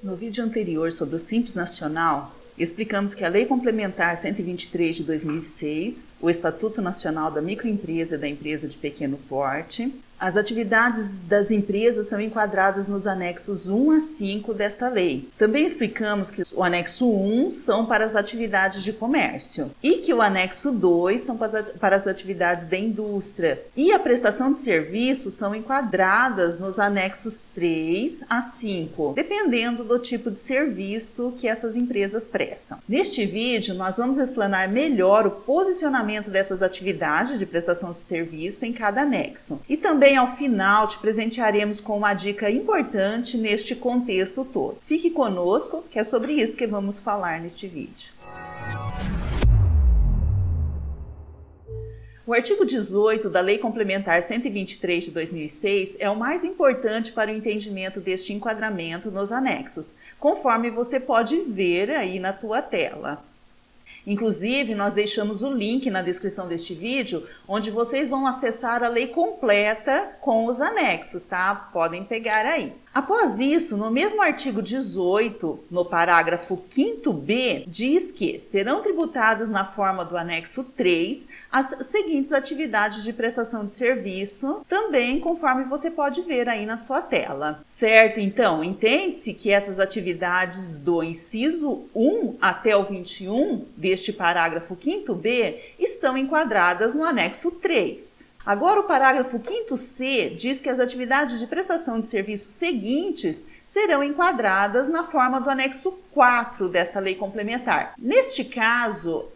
No vídeo anterior sobre o Simples Nacional, explicamos que a Lei Complementar 123 de 2006, o Estatuto Nacional da Microempresa e da Empresa de Pequeno Porte, as atividades das empresas são enquadradas nos anexos 1 a 5 desta lei. Também explicamos que o anexo 1 são para as atividades de comércio e que o anexo 2 são para as atividades da indústria. E a prestação de serviços são enquadradas nos anexos 3 a 5, dependendo do tipo de serviço que essas empresas prestam. Neste vídeo, nós vamos explanar melhor o posicionamento dessas atividades de prestação de serviço em cada anexo. E também ao final, te presentearemos com uma dica importante neste contexto todo. Fique conosco, que é sobre isso que vamos falar neste vídeo. O artigo 18 da Lei Complementar 123 de 2006 é o mais importante para o entendimento deste enquadramento nos anexos, conforme você pode ver aí na tua tela. Inclusive, nós deixamos o link na descrição deste vídeo, onde vocês vão acessar a lei completa com os anexos, tá? Podem pegar aí. Após isso, no mesmo artigo 18, no parágrafo 5º-B, diz que serão tributadas na forma do anexo 3 as seguintes atividades de prestação de serviço, também conforme você pode ver aí na sua tela. Certo? Então, entende-se que essas atividades do inciso 1 até o 21 deste parágrafo 5º-B estão enquadradas no anexo 3. Agora, o parágrafo 5º-C diz que as atividades de prestação de serviços seguintes serão enquadradas na forma do anexo 4 desta lei complementar. Neste caso,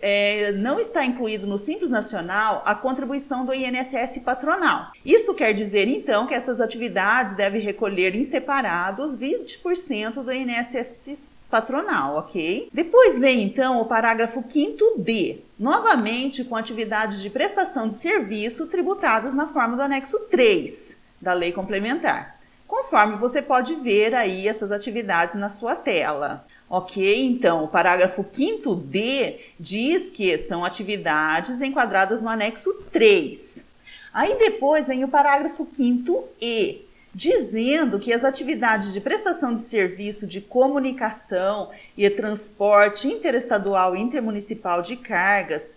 não está incluído no Simples Nacional a contribuição do INSS patronal. Isto quer dizer, então, que essas atividades devem recolher em separados 20% do INSS patronal, ok? Depois vem, então, o parágrafo 5º-D, novamente com atividades de prestação de serviço tributadas na forma do anexo 3 da lei complementar. Conforme você pode ver aí essas atividades na sua tela. Ok? Então, o parágrafo 5º-D diz que são atividades enquadradas no anexo 3. Aí depois vem o parágrafo 5º-E, dizendo que as atividades de prestação de serviço de comunicação e transporte interestadual e intermunicipal de cargas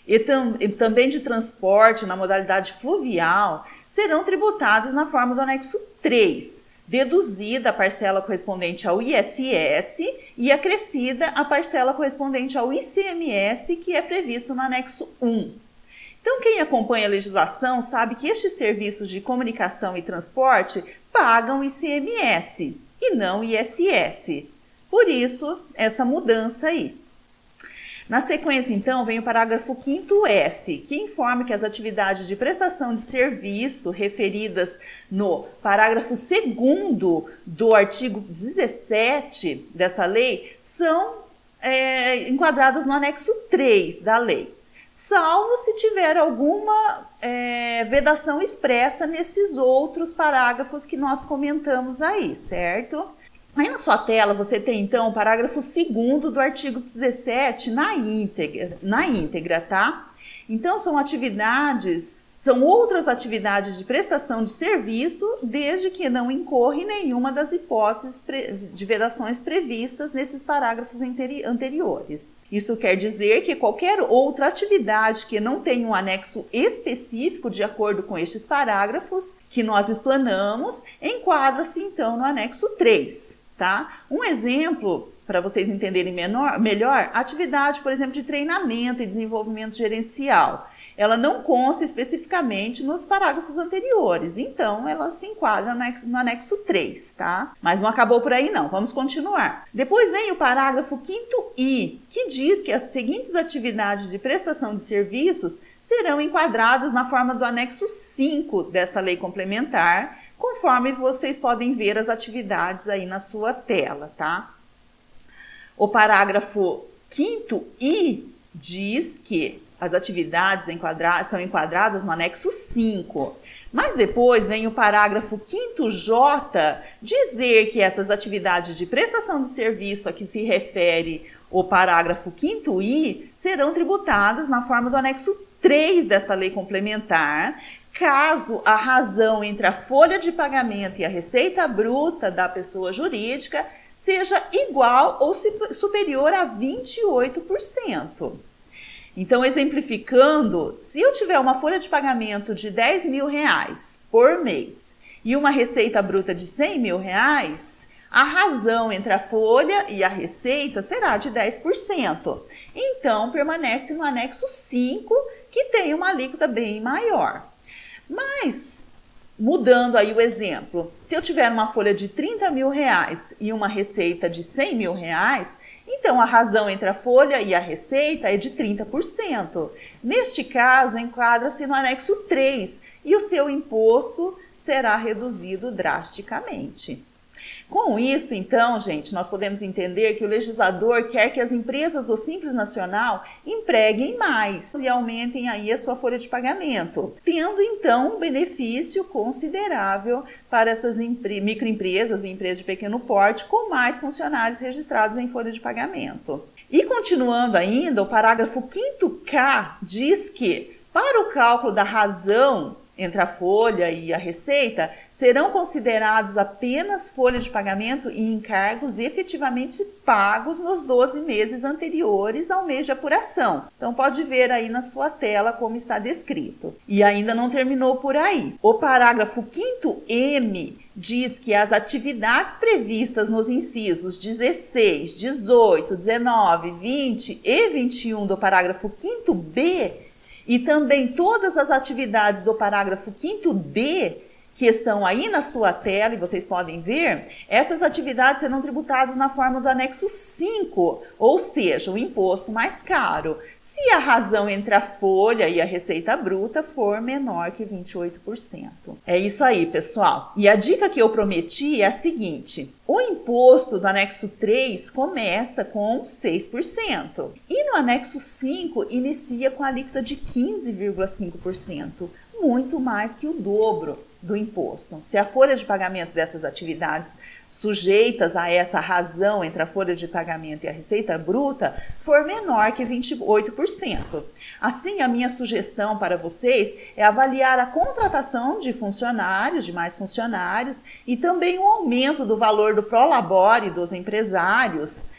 e também de transporte na modalidade fluvial serão tributadas na forma do anexo 3, deduzida a parcela correspondente ao ISS e acrescida a parcela correspondente ao ICMS, que é previsto no anexo 1. Então, quem acompanha a legislação sabe que estes serviços de comunicação e transporte pagam ICMS e não ISS. Por isso, essa mudança aí. Na sequência, então, vem o parágrafo 5º-F, que informa que as atividades de prestação de serviço referidas no parágrafo 2º do artigo 17 dessa lei são enquadradas no anexo 3 da lei, salvo se tiver alguma vedação expressa nesses outros parágrafos que nós comentamos aí, certo? Aí na sua tela você tem então o parágrafo 2º do artigo 17 na íntegra, tá? Então são outras atividades de prestação de serviço, desde que não incorra em nenhuma das hipóteses de vedações previstas nesses parágrafos anteriores. Isto quer dizer que qualquer outra atividade que não tenha um anexo específico de acordo com estes parágrafos que nós explanamos, enquadra-se então no anexo 3. Tá? Um exemplo, para vocês entenderem melhor, atividade, por exemplo, de treinamento e desenvolvimento gerencial. Ela não consta especificamente nos parágrafos anteriores, então ela se enquadra no anexo 3, tá? Mas não acabou por aí não, vamos continuar. Depois vem o parágrafo 5º-I, que diz que as seguintes atividades de prestação de serviços serão enquadradas na forma do anexo 5 desta lei complementar, conforme vocês podem ver as atividades aí na sua tela, tá? O parágrafo 5º-I diz que as atividades são enquadradas no anexo 5. Mas depois vem o parágrafo 5º-J dizer que essas atividades de prestação de serviço a que se refere o parágrafo 5º-I serão tributadas na forma do anexo 3 desta lei complementar, caso a razão entre a folha de pagamento e a receita bruta da pessoa jurídica seja igual ou superior a 28%. Então, exemplificando, se eu tiver uma folha de pagamento de R$10.000 por mês e uma receita bruta de R$100.000, a razão entre a folha e a receita será de 10%. Então, permanece no anexo 5, que tem uma alíquota bem maior. Mas, mudando aí o exemplo, se eu tiver uma folha de R$30.000 e uma receita de R$100.000, então a razão entre a folha e a receita é de 30%. Neste caso, enquadra-se no anexo 3 e o seu imposto será reduzido drasticamente. Com isso, então, gente, nós podemos entender que o legislador quer que as empresas do Simples Nacional empreguem mais e aumentem aí a sua folha de pagamento, tendo então um benefício considerável para essas microempresas e empresas de pequeno porte com mais funcionários registrados em folha de pagamento. E continuando ainda, o parágrafo 5º diz que, para o cálculo da razão entre a folha e a receita, serão considerados apenas folha de pagamento e encargos efetivamente pagos nos 12 meses anteriores ao mês de apuração. Então, pode ver aí na sua tela como está descrito. E ainda não terminou por aí. O parágrafo 5º-M diz que as atividades previstas nos incisos 16, 18, 19, 20 e 21 do parágrafo 5º-B e também todas as atividades do parágrafo 5º-D, que estão aí na sua tela e vocês podem ver, essas atividades serão tributadas na forma do anexo 5, ou seja, o imposto mais caro, se a razão entre a folha e a receita bruta for menor que 28%. É isso aí, pessoal. E a dica que eu prometi é a seguinte: o imposto do anexo 3 começa com 6% e no anexo 5 inicia com a alíquota de 15,5%, muito mais que o dobro do imposto. Se a folha de pagamento dessas atividades sujeitas a essa razão entre a folha de pagamento e a receita bruta for menor que 28%. Assim, a minha sugestão para vocês é avaliar a contratação de funcionários, de mais funcionários, e também o aumento do valor do prolabore dos empresários,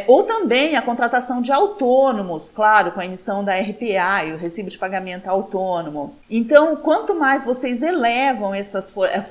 ou também a contratação de autônomos, claro, com a emissão da RPA e o recibo de pagamento autônomo. Então, quanto mais vocês elevam essa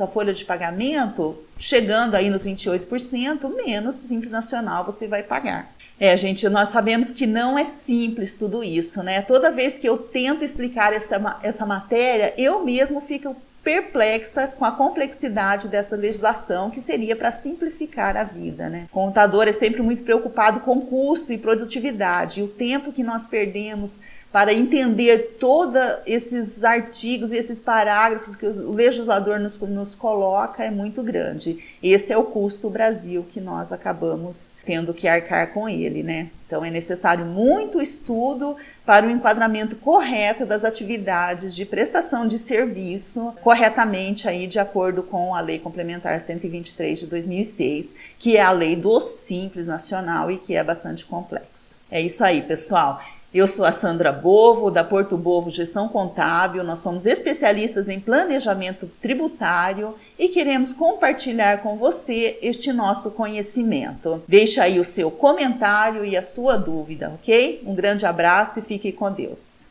folha de pagamento, chegando aí nos 28%, menos Simples Nacional você vai pagar. Gente, nós sabemos que não é simples tudo isso, né? Toda vez que eu tento explicar essa matéria, eu mesmo fico perplexa com a complexidade dessa legislação, que seria para simplificar a vida, né? O contador é sempre muito preocupado com custo e produtividade, e o tempo que nós perdemos para entender todos esses artigos e esses parágrafos que o legislador nos coloca é muito grande. Esse é o custo Brasil que nós acabamos tendo que arcar com ele, né? Então é necessário muito estudo para o enquadramento correto das atividades de prestação de serviço corretamente aí de acordo com a Lei Complementar 123 de 2006, que é a lei do Simples Nacional e que é bastante complexo. É isso aí, pessoal. Eu sou a Sandra Bovo, da Porto Bovo Gestão Contábil. Nós somos especialistas em planejamento tributário e queremos compartilhar com você este nosso conhecimento. Deixa aí o seu comentário e a sua dúvida, ok? Um grande abraço e fique com Deus.